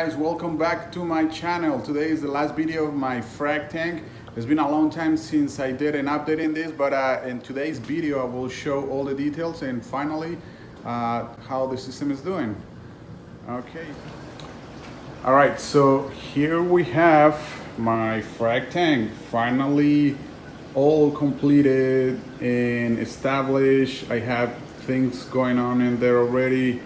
guys, welcome back to my channel. Today is the last video of my frag tank. It's been a long time since I did an update in this, but in today's video I will show all the details and finally how the system is doing. Okay. All right, so here we have my frag tank, finally all completed and established. I have things going on in there already.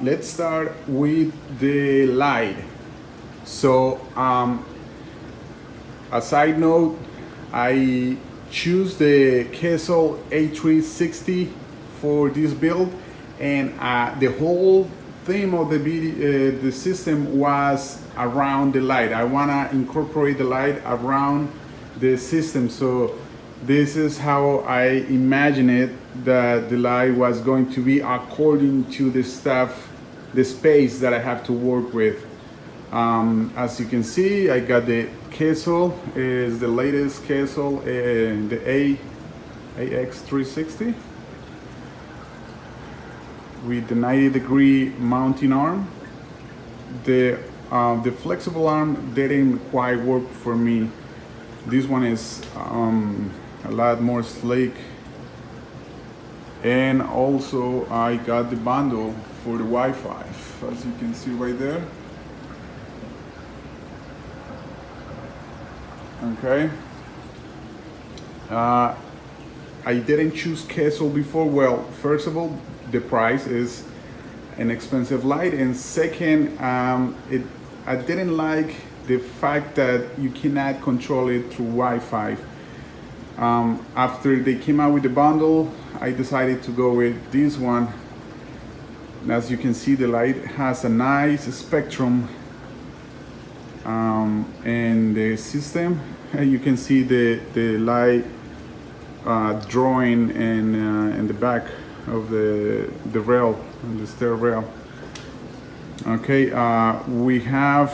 Let's start with the light. So a side note, I choose the Kessil A360 for this build, and the whole theme of the system was around the light. I want to incorporate the light around the system, so this is how I imagine it, that the light was going to be according to the space that I have to work with. As you can see, I got the Kessil, is the latest Kessil, the AX360 with the 90-degree mounting arm. The flexible arm didn't quite work for me. This one is a lot more sleek, and also I got the bundle for the Wi-Fi, as you can see right there. Okay. I didn't choose Kessil before. Well, first of all, the price is an expensive light, and second, I didn't like the fact that you cannot control it through Wi-Fi. After they came out with the bundle, I decided to go with this one. As you can see, the light has a nice spectrum, and the system, you can see the light drawing in the back of the rail, the stair rail. Okay, we have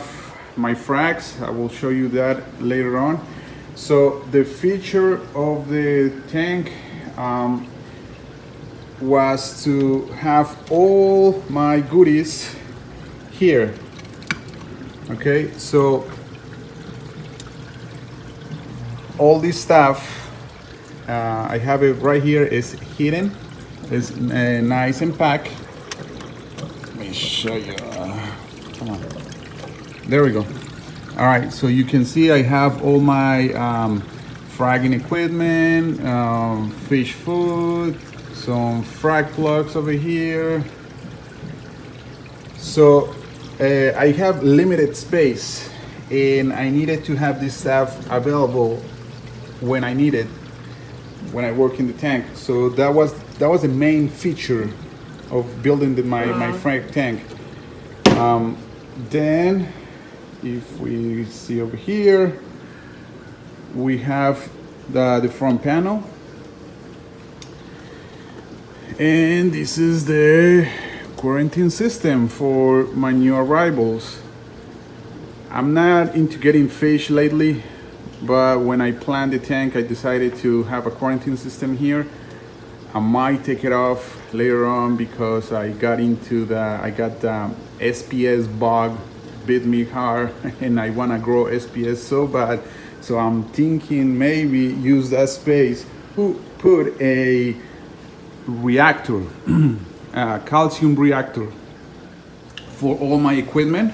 my frags. I will show you that later on. So the feature of the tank was to have all my goodies here. Okay, so all this stuff, I have it right here, is hidden. It's nice and packed. Let me show you. Come on. There we go. All right, so you can see I have all my fragging equipment, fish food, some frag plugs over here. So I have limited space, and I needed to have this stuff available when I need it, when I work in the tank. So that was the main feature of building my frag tank. Then, if we see over here, we have the front panel, and this is the quarantine system for my new arrivals. I'm not into getting fish lately, but when I planned the tank, I decided to have a quarantine system here. I might take it off later on because I got the SPS bug bit me hard, and I want to grow SPS so bad. So I'm thinking maybe use that space to put a reactor, a calcium reactor for all my equipment.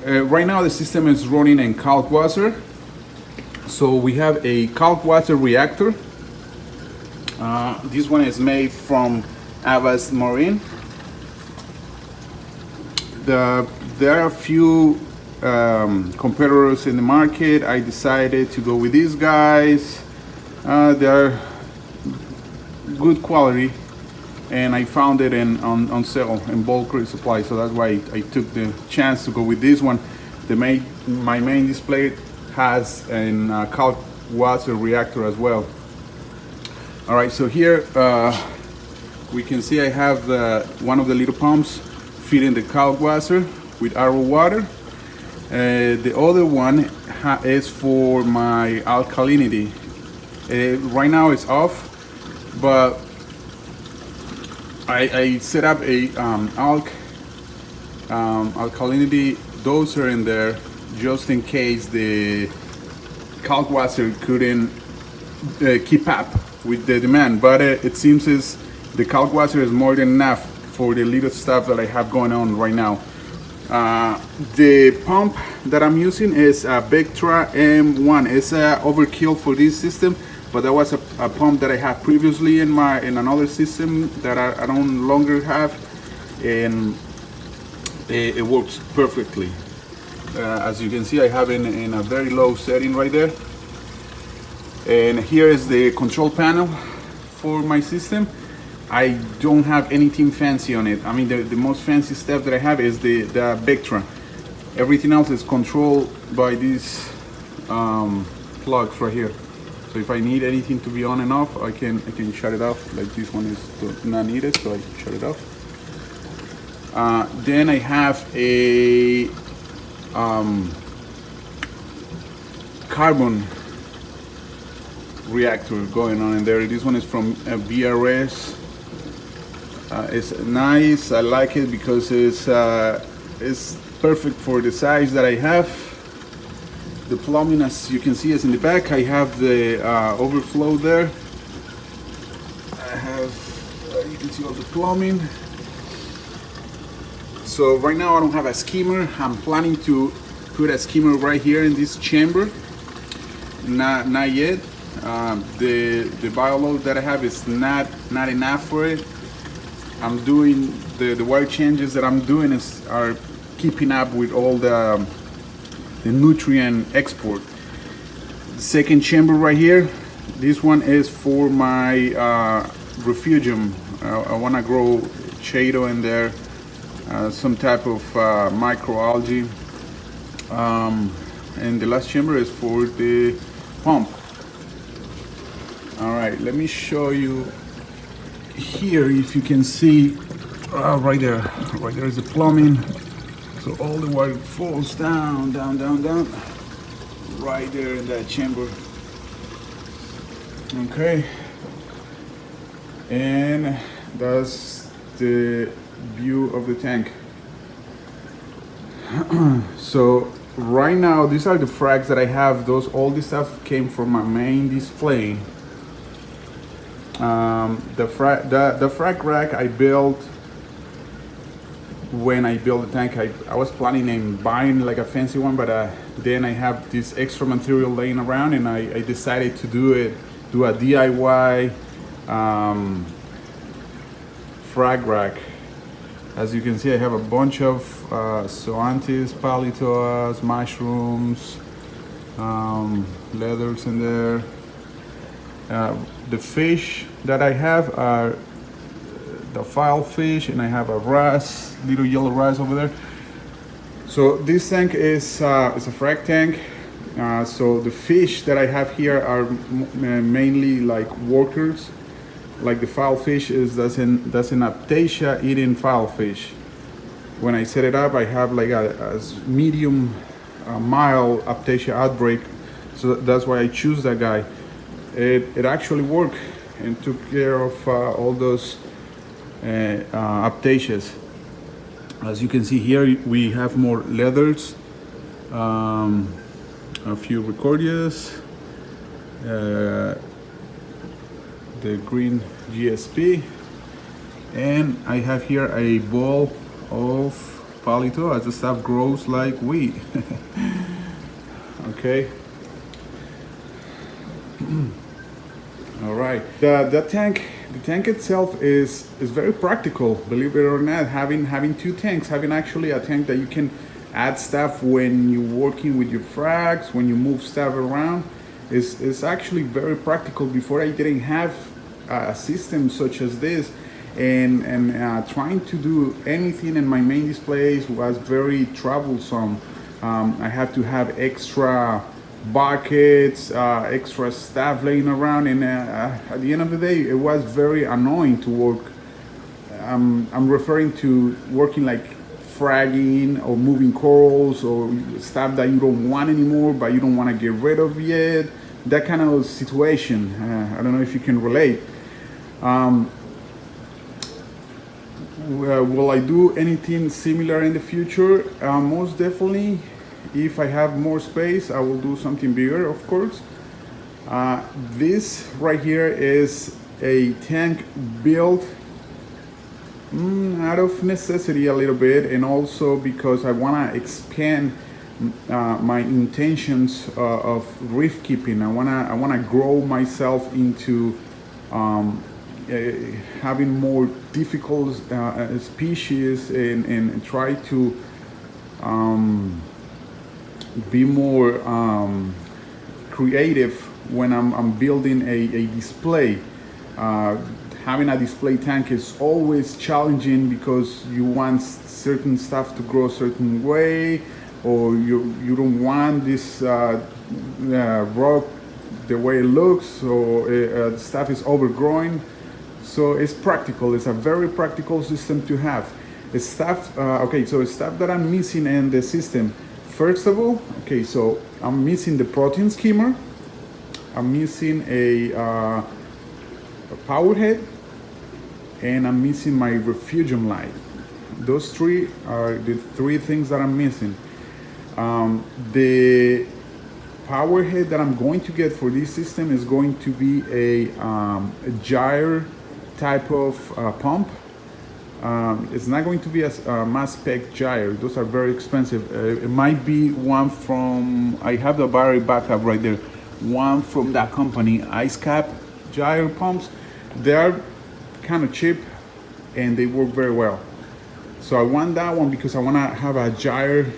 Right now the system is running in Kaltwasser, so we have a Kaltwasser reactor. This one is made from Avast Marine. There are a few competitors in the market. I decided to go with these guys. They are good quality, and I found it on sale in bulk supply, so that's why I took the chance to go with this one. My main display has an Kaltwasser reactor as well. All right, so here we can see I have one of the little pumps feeding the Kaltwasser with arrow water. The other one is for my alkalinity. Right now it's off, but I set up a alk alkalinity doser in there, just in case the Kalkwasser couldn't keep up with the demand. But it seems is the Kalkwasser is more than enough for the little stuff that I have going on right now. The pump that I'm using is a Vectra M1. It's a overkill for this system, but that was a pump that I had previously in another system that I don't longer have, and it works perfectly. As you can see, I have it in a very low setting right there. And here is the control panel for my system. I don't have anything fancy on it. I mean, the most fancy stuff that I have is the Vectra. Everything else is controlled by these plugs right here. So if I need anything to be on and off, I can shut it off. Like this one is not needed, so I shut it off. Then I have a carbon reactor going on in there. This one is from BRS. It's nice. I like it because it's perfect for the size that I have. The plumbing, as you can see, is in the back. I have the overflow there. I have, you can see all the plumbing. So right now I don't have a skimmer. I'm planning to put a skimmer right here in this chamber. Not yet. The bioload that I have is not enough for it. I'm doing the wire changes that I'm doing are keeping up with all the nutrient export. The second chamber right here, this one is for my refugium. I want to grow chaeto in there, some type of microalgae, and the last chamber is for the pump. All right, let me show you here if you can see right there is the plumbing. So all the water falls down right there in that chamber. Okay, and that's the view of the tank. So right now these are the frags that I have. All this stuff came from my main display. The frag rack I built when I built the tank. I was planning on buying like a fancy one, but then I have this extra material laying around, and I decided to do a DIY frag rack. As you can see, I have a bunch of zoanthus, palitoas, mushrooms, leathers in there. The fish that I have are the file fish, and I have a wrasse, little yellow wrasse over there. So this tank is a frag tank. So the fish that I have here are mainly like workers. Like the file fish that's an Aptasia eating file fish. When I set it up, I have like a medium mild Aptasia outbreak. So that's why I choose that guy. It actually worked and took care of all those Aptasias. As you can see here, we have more leathers, a few Recordias, the green GSP, and I have here a ball of palito as the stuff grows like wheat. Okay. All right. The tank itself is very practical, believe it or not. Having two tanks, having actually a tank that you can add stuff when you're working with your frags, when you move stuff around, is actually very practical. Before, I didn't have a system such as this, and trying to do anything in my main displays was very troublesome. I have to have extra buckets, extra stuff laying around, and at the end of the day, it was very annoying to work. I'm referring to working like fragging or moving corals or stuff that you don't want anymore, but you don't want to get rid of yet. That kind of situation. I don't know if you can relate. Will I do anything similar in the future? Most definitely. If I have more space, I will do something bigger, of course. This right here is a tank built out of necessity a little bit, and also because I want to expand my intentions of reef keeping. I wanna grow myself into having more difficult species, and try to be more creative when I'm building a display. Having a display tank is always challenging because you want certain stuff to grow a certain way, or you don't want this rock the way it looks, so the stuff is overgrowing. So it's practical. It's a very practical system to have. It's stuff. Okay, so it's stuff that I'm missing in the system. First of all, okay, so I'm missing the protein skimmer. I'm missing a power head, and I'm missing my refugium light. Those three are the three things that I'm missing. The power head that I'm going to get for this system is going to be a gyre type of pump. It's not going to be a mass spec gyre. Those are very expensive. It might be one from, I have the battery backup right there, one from that company, Ice Cap gyre pumps. They are kind of cheap and they work very well. So I want that one because I want to have a gyre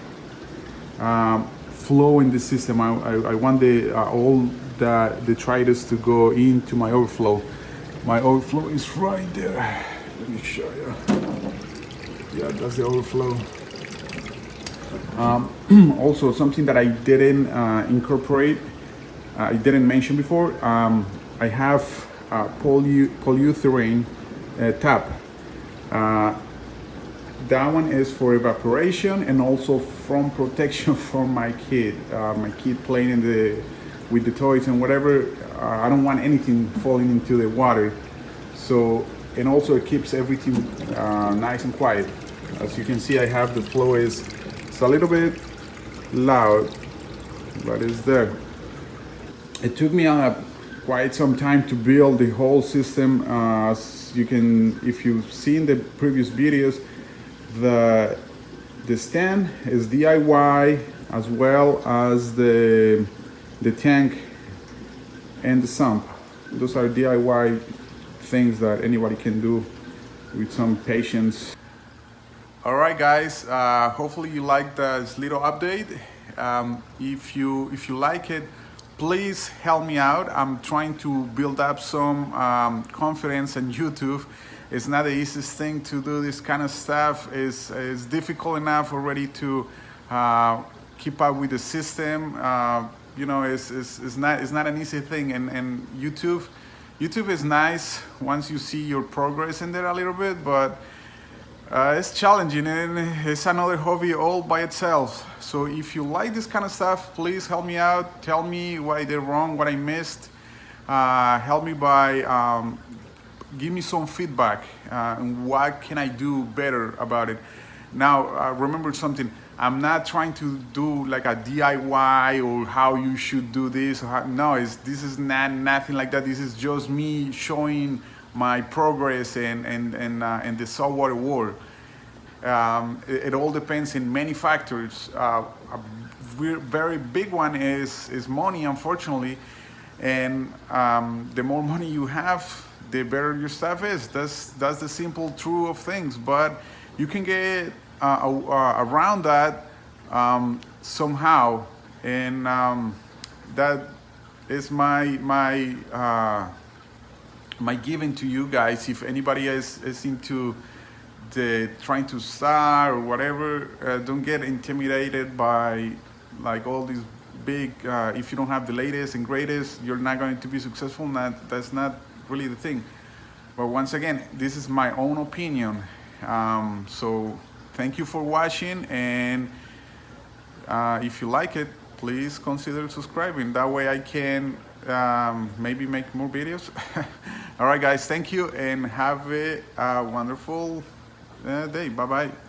flow in the system. I want the all the detritus to go into my overflow. My overflow is right there. Let me show you. Yeah, that's the overflow. Also, something that I didn't incorporate, I didn't mention before. I have polyurethane tap. That one is for evaporation and also from protection from my kid. My kid playing with the toys and whatever. I don't want anything falling into the water. So, and also it keeps everything nice and quiet. As you can see, I have the flow it's a little bit loud, but it's there. It took me quite some time to build the whole system. As you can, if you've seen the previous videos, the stand is DIY, as well as the tank and the sump. Those are DIY things that anybody can do with some patience. All right, guys. Hopefully you liked this little update. If you like it, please help me out. I'm trying to build up some confidence on YouTube. It's not the easiest thing to do this kind of stuff. It's difficult enough already to keep up with the system. You know, it's not an easy thing. And YouTube is nice once you see your progress in there a little bit, but it's challenging and it's another hobby all by itself. So if you like this kind of stuff, please help me out. Tell me what I did wrong, what I missed. Help me by give me some feedback and what can I do better about it. Now, remember something. I'm not trying to do like a DIY or how you should do this. No, this is nothing like that. This is just me showing my progress and the saltwater world. It all depends in many factors. A very big one is money, unfortunately. And the more money you have, the better your stuff is. That's the simple truth of things. But you can get around that somehow, and that is my giving to you guys. If anybody is into trying to start or whatever, don't get intimidated by like all these big. If you don't have the latest and greatest, you're not going to be successful. That's not really the thing. But once again, this is my own opinion. So thank you for watching, and if you like it, please consider subscribing. That way I can maybe make more videos. All right, guys, thank you, and have a wonderful day. Bye bye.